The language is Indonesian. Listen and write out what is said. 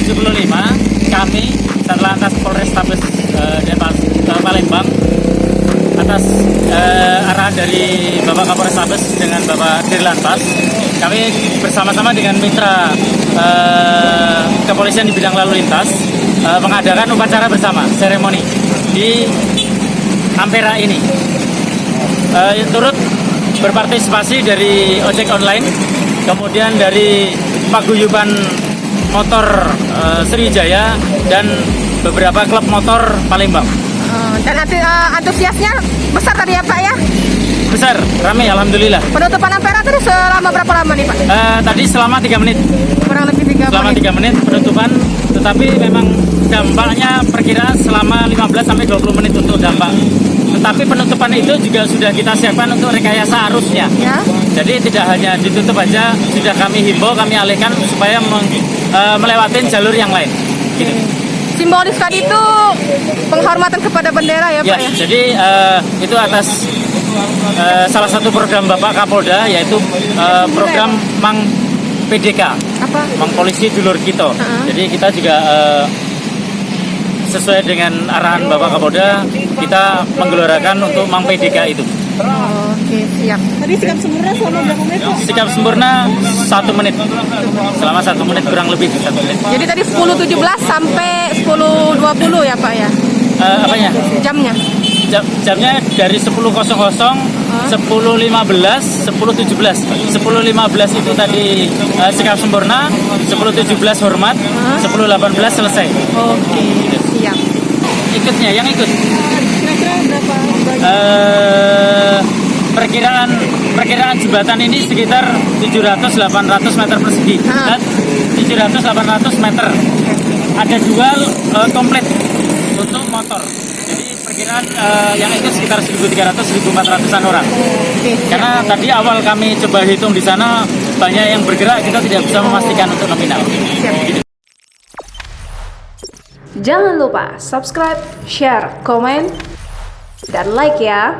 kami Satlantas Polrestabes Palembang atas arahan dari Bapak Kapolrestabes dengan Bapak Dirlantas, kami bersama-sama dengan mitra kepolisian di bidang lalu lintas mengadakan upacara bersama seremoni di Ampera ini. Turut berpartisipasi dari ojek online, kemudian dari paguyuban motor Sriwijaya dan beberapa klub motor Palembang. Dan antusiasnya besar tadi ya Pak ya? Besar, ramai alhamdulillah. Penutupan Ampera tadi selama berapa lama nih Pak? Tadi selama 3 menit. Kurang lebih 3 selama menit. 3 menit penutupan, tetapi memang dampaknya perkiraan selama 15-20 menit untuk dampak. Tetapi penutupan itu juga sudah kita siapkan untuk rekayasa arusnya. Ya. Jadi tidak hanya ditutup aja, sudah kami himbau, kami alihkan supaya melewati jalur yang lain. Gitu. Simbolis tadi itu penghormatan kepada bendera ya Pak ya? Jadi itu atas salah satu program Bapak Kapolda, yaitu program Mang PDK. Apa? Mang Polisi Dulur Kita. Jadi kita juga sesuai dengan arahan Bapak Kapolda, kita menggelorakan untuk Mang PDK itu. Oke, siap. Tadi sikap sempurna selama berapa menit Pak? Sikap sempurna 1 menit. Selama 1 menit kurang lebih 1 menit. Jadi tadi 10.17 sampai 10.20 ya Pak ya? Apanya? Jamnya? Jamnya dari 10.00, 10.15, 10.17. 10.15 itu tadi sikap sempurna, 10.17 hormat, 10.18 selesai. Oke, siap. Ikutnya, yang ikut. Kira-kira berapa? Perkiraan jembatan ini sekitar 700-800 meter persegi. 700-800 meter. Ada 2 komplit untuk motor. Jadi perkiraan yang ikut sekitar 1.300-1.400an orang. Karena tadi awal kami coba hitung di sana banyak yang bergerak, kita tidak bisa memastikan untuk nominal. Jangan lupa subscribe, share, komen, dan like ya.